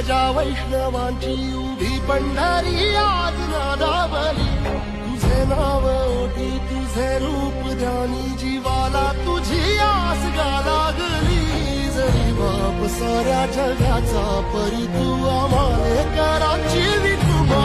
गजा वैष्णवांची उभी पंढरी आज नादावली तुझे नाव ओटी तुझे रूप ध्यानी जीवाला तुझी आस गा लागली जरी बाप साऱ्या जगाचा परी तू आम्हाले कराची विठुबा